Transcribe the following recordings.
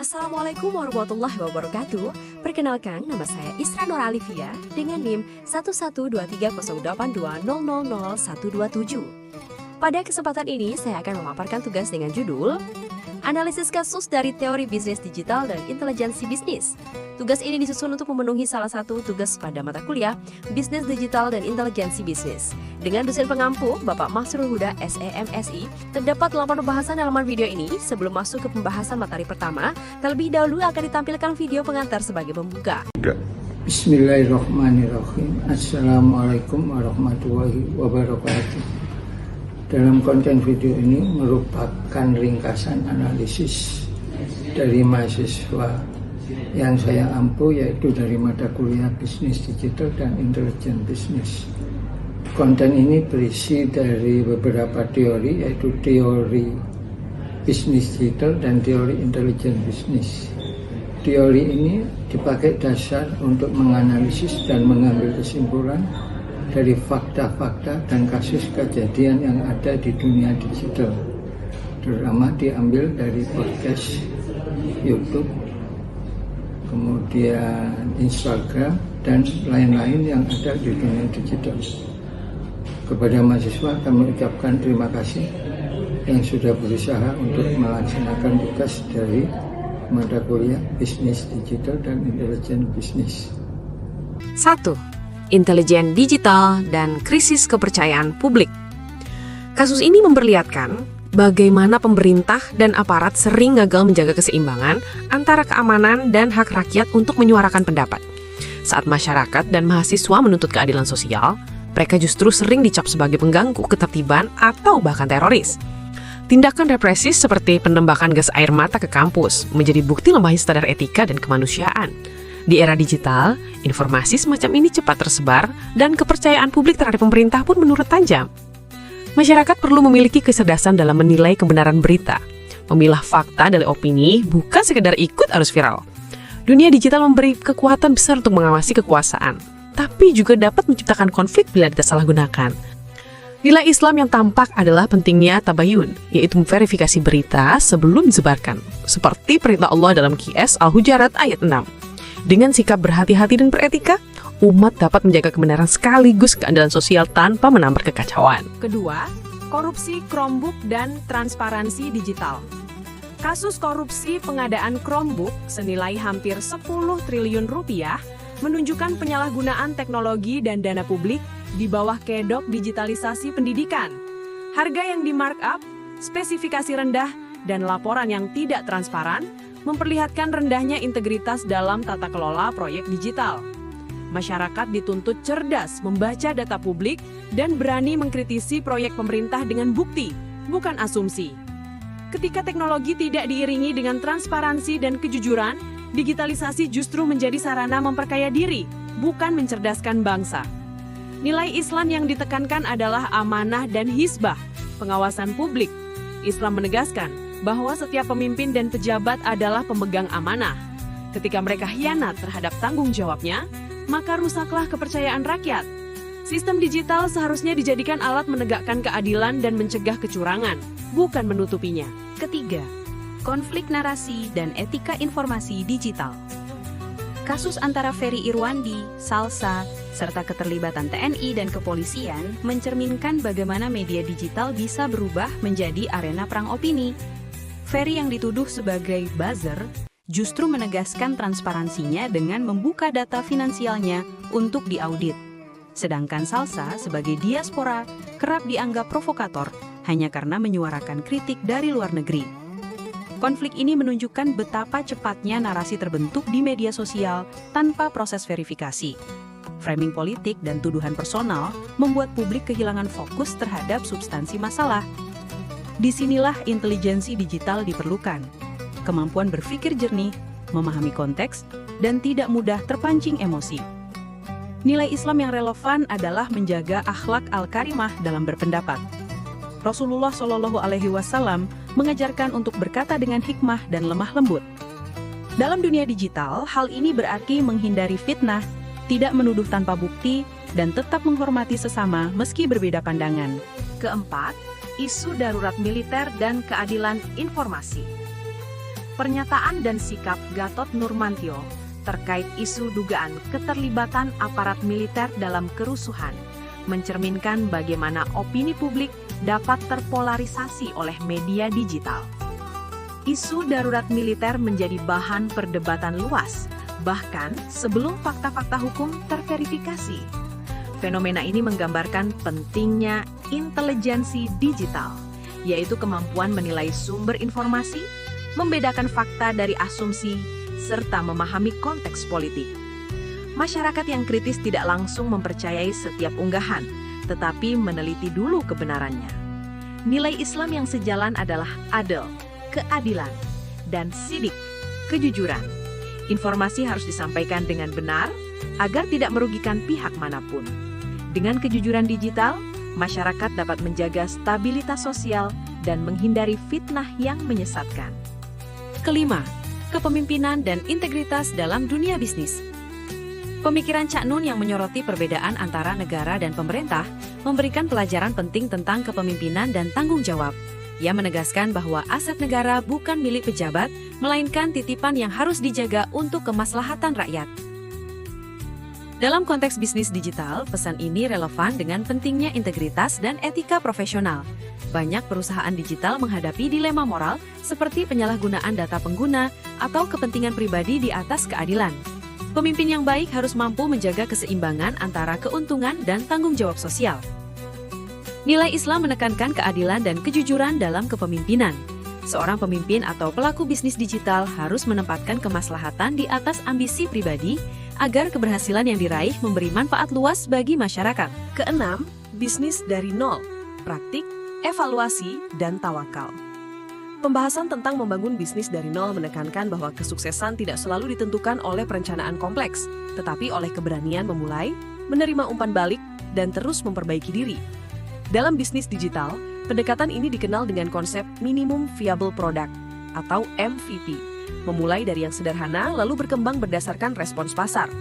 Assalamualaikum warahmatullahi wabarakatuh. Perkenalkan, nama saya Isra Nur Alivia dengan NIM 1123082000127. Pada kesempatan ini, saya akan memaparkan tugas dengan judul Analisis Kasus dari Teori Bisnis Digital dan Intelijensi Bisnis. Tugas ini disusun untuk memenuhi salah satu tugas pada mata kuliah Bisnis Digital dan Intelijensi Bisnis. Dengan dosen pengampu, Bapak Mahsrul Huda, SEMSI, terdapat 8 pembahasan halaman video ini. Sebelum masuk ke pembahasan materi pertama, terlebih dahulu akan ditampilkan video pengantar sebagai pembuka. Bismillahirrahmanirrahim. Assalamualaikum warahmatullahi wabarakatuh. Dalam konten video ini merupakan ringkasan analisis dari mahasiswa yang saya ampu, yaitu dari mata kuliah Bisnis Digital dan Intelijen Bisnis. Konten ini berisi dari beberapa teori, yaitu teori bisnis digital dan teori intelijen bisnis. Teori ini dipakai dasar untuk menganalisis dan mengambil kesimpulan dari fakta-fakta dan kasus kejadian yang ada di dunia digital, terutama diambil dari podcast, YouTube, kemudian Instagram, dan lain-lain yang ada di dunia digital. Kepada mahasiswa kami ucapkan terima kasih yang sudah berusaha untuk melaksanakan tugas dari mata kuliah Bisnis Digital dan Intelijen Bisnis. 1. Intelijen digital dan krisis kepercayaan publik. Kasus ini memperlihatkan bagaimana pemerintah dan aparat sering gagal menjaga keseimbangan antara keamanan dan hak rakyat untuk menyuarakan pendapat. Saat masyarakat dan mahasiswa menuntut keadilan sosial, mereka justru sering dicap sebagai pengganggu ketertiban atau bahkan teroris. Tindakan represif seperti penembakan gas air mata ke kampus menjadi bukti lemahnya standar etika dan kemanusiaan. Di era digital, informasi semacam ini cepat tersebar dan kepercayaan publik terhadap pemerintah pun menurun tajam. Masyarakat perlu memiliki kecerdasan dalam menilai kebenaran berita, memilah fakta dari opini, bukan sekedar ikut arus viral. Dunia digital memberi kekuatan besar untuk mengawasi kekuasaan, tapi juga dapat menciptakan konflik bila disalahgunakan. Nilai Islam yang tampak adalah pentingnya tabayun, yaitu memverifikasi berita sebelum disebarkan, seperti perintah Allah dalam QS Al-Hujarat ayat 6. Dengan sikap berhati-hati dan beretika, umat dapat menjaga kebenaran sekaligus keadilan sosial tanpa menambah kekacauan. Kedua, korupsi Chromebook dan transparansi digital. Kasus korupsi pengadaan Chromebook senilai hampir 10 triliun rupiah menunjukkan penyalahgunaan teknologi dan dana publik di bawah kedok digitalisasi pendidikan. Harga yang di-markup, spesifikasi rendah, dan laporan yang tidak transparan memperlihatkan rendahnya integritas dalam tata kelola proyek digital. Masyarakat dituntut cerdas membaca data publik dan berani mengkritisi proyek pemerintah dengan bukti, bukan asumsi. Ketika teknologi tidak diiringi dengan transparansi dan kejujuran, digitalisasi justru menjadi sarana memperkaya diri, bukan mencerdaskan bangsa. Nilai Islam yang ditekankan adalah amanah dan hisbah, pengawasan publik. Islam menegaskan bahwa setiap pemimpin dan pejabat adalah pemegang amanah. Ketika mereka khianat terhadap tanggung jawabnya, maka rusaklah kepercayaan rakyat. Sistem digital seharusnya dijadikan alat menegakkan keadilan dan mencegah kecurangan, bukan menutupinya. Ketiga, konflik narasi dan etika informasi digital. Kasus antara Ferry Irwandi, Salsa, serta keterlibatan TNI dan kepolisian mencerminkan bagaimana media digital bisa berubah menjadi arena perang opini. Ferry yang dituduh sebagai buzzer justru menegaskan transparansinya dengan membuka data finansialnya untuk diaudit. Sedangkan Salsa sebagai diaspora kerap dianggap provokator hanya karena menyuarakan kritik dari luar negeri. Konflik ini menunjukkan betapa cepatnya narasi terbentuk di media sosial tanpa proses verifikasi. Framing politik dan tuduhan personal membuat publik kehilangan fokus terhadap substansi masalah. Disinilah intelijensi digital diperlukan. Kemampuan berpikir jernih, memahami konteks, dan tidak mudah terpancing emosi. Nilai Islam yang relevan adalah menjaga akhlak al-karimah dalam berpendapat. Rasulullah Shallallahu Alaihi Wasallam mengajarkan untuk berkata dengan hikmah dan lemah lembut. Dalam dunia digital, hal ini berarti menghindari fitnah, tidak menuduh tanpa bukti, dan tetap menghormati sesama meski berbeda pandangan. Keempat, isu darurat militer dan keadilan informasi. pernyataan dan sikap Gatot Nurmantio terkait isu dugaan keterlibatan aparat militer dalam kerusuhan mencerminkan bagaimana opini publik dapat terpolarisasi oleh media digital. Isu darurat militer menjadi bahan perdebatan luas, bahkan sebelum fakta-fakta hukum terverifikasi. Fenomena ini menggambarkan pentingnya intelijensi digital, yaitu kemampuan menilai sumber informasi, membedakan fakta dari asumsi, serta memahami konteks politik. Masyarakat yang kritis tidak langsung mempercayai setiap unggahan, tetapi meneliti dulu kebenarannya. Nilai Islam yang sejalan adalah adil, keadilan, dan sidik, kejujuran. Informasi harus disampaikan dengan benar agar tidak merugikan pihak manapun. Dengan kejujuran digital, masyarakat dapat menjaga stabilitas sosial dan menghindari fitnah yang menyesatkan. Kelima, kepemimpinan dan integritas dalam dunia bisnis. Pemikiran Cak Nun yang menyoroti perbedaan antara negara dan pemerintah memberikan pelajaran penting tentang kepemimpinan dan tanggung jawab. Ia menegaskan bahwa aset negara bukan milik pejabat, melainkan titipan yang harus dijaga untuk kemaslahatan rakyat. Dalam konteks bisnis digital, pesan ini relevan dengan pentingnya integritas dan etika profesional. Banyak perusahaan digital menghadapi dilema moral seperti penyalahgunaan data pengguna atau kepentingan pribadi di atas keadilan. Pemimpin yang baik harus mampu menjaga keseimbangan antara keuntungan dan tanggung jawab sosial. Nilai Islam menekankan keadilan dan kejujuran dalam kepemimpinan. Seorang pemimpin atau pelaku bisnis digital harus menempatkan kemaslahatan di atas ambisi pribadi agar keberhasilan yang diraih memberi manfaat luas bagi masyarakat. Keenam, bisnis dari nol, praktik, evaluasi, dan tawakal. Pembahasan tentang membangun bisnis dari nol menekankan bahwa kesuksesan tidak selalu ditentukan oleh perencanaan kompleks, tetapi oleh keberanian memulai, menerima umpan balik, dan terus memperbaiki diri. Dalam bisnis digital, pendekatan ini dikenal dengan konsep Minimum Viable Product atau MVP, memulai dari yang sederhana lalu berkembang berdasarkan respons pasar.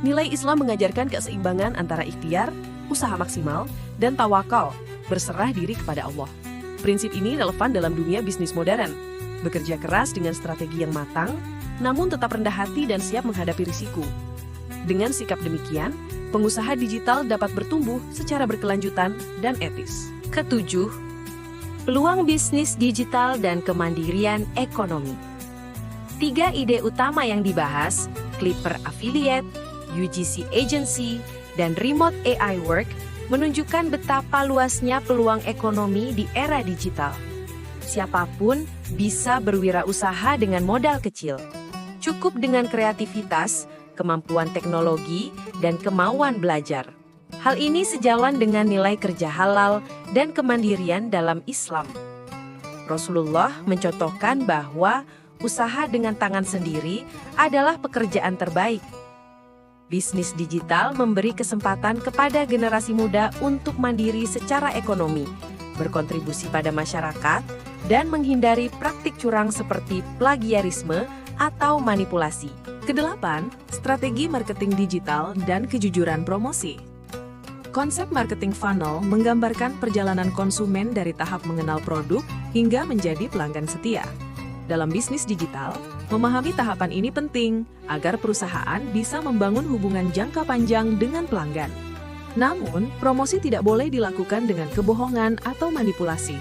Nilai Islam mengajarkan keseimbangan antara ikhtiar, usaha maksimal, dan tawakal, berserah diri kepada Allah. Prinsip ini relevan dalam dunia bisnis modern. Bekerja keras dengan strategi yang matang, namun tetap rendah hati dan siap menghadapi risiko. Dengan sikap demikian, pengusaha digital dapat bertumbuh secara berkelanjutan dan etis. Ketujuh, peluang bisnis digital dan kemandirian ekonomi. 3 ide utama yang dibahas, Clipper Affiliate, UGC Agency, dan Remote AI Work, menunjukkan betapa luasnya peluang ekonomi di era digital. Siapapun bisa berwirausaha dengan modal kecil. Cukup dengan kreativitas, kemampuan teknologi, dan kemauan belajar. Hal ini sejalan dengan nilai kerja halal dan kemandirian dalam Islam. Rasulullah mencontohkan bahwa usaha dengan tangan sendiri adalah pekerjaan terbaik. Bisnis digital memberi kesempatan kepada generasi muda untuk mandiri secara ekonomi, berkontribusi pada masyarakat, dan menghindari praktik curang seperti plagiarisme atau manipulasi. Kedelapan, strategi marketing digital dan kejujuran promosi. Konsep marketing funnel menggambarkan perjalanan konsumen dari tahap mengenal produk hingga menjadi pelanggan setia. Dalam bisnis digital, memahami tahapan ini penting agar perusahaan bisa membangun hubungan jangka panjang dengan pelanggan. Namun, promosi tidak boleh dilakukan dengan kebohongan atau manipulasi.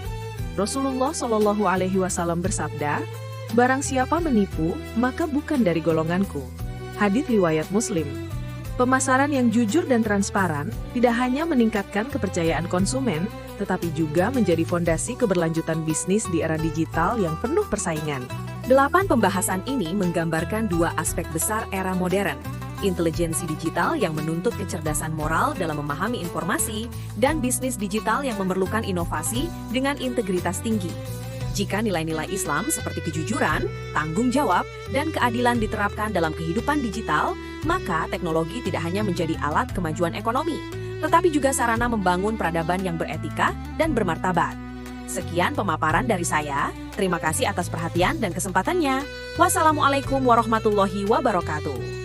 Rasulullah Shallallahu Alaihi Wasallam bersabda, "Barang siapa menipu, maka bukan dari golonganku." Hadits riwayat Muslim. Pemasaran yang jujur dan transparan tidak hanya meningkatkan kepercayaan konsumen, tetapi juga menjadi fondasi keberlanjutan bisnis di era digital yang penuh persaingan. 8 pembahasan ini menggambarkan 2 aspek besar era modern. Intelijensi digital yang menuntut kecerdasan moral dalam memahami informasi, dan bisnis digital yang memerlukan inovasi dengan integritas tinggi. Jika nilai-nilai Islam seperti kejujuran, tanggung jawab, dan keadilan diterapkan dalam kehidupan digital, maka teknologi tidak hanya menjadi alat kemajuan ekonomi, tetapi juga sarana membangun peradaban yang beretika dan bermartabat. Sekian pemaparan dari saya. Terima kasih atas perhatian dan kesempatannya. Wassalamualaikum warahmatullahi wabarakatuh.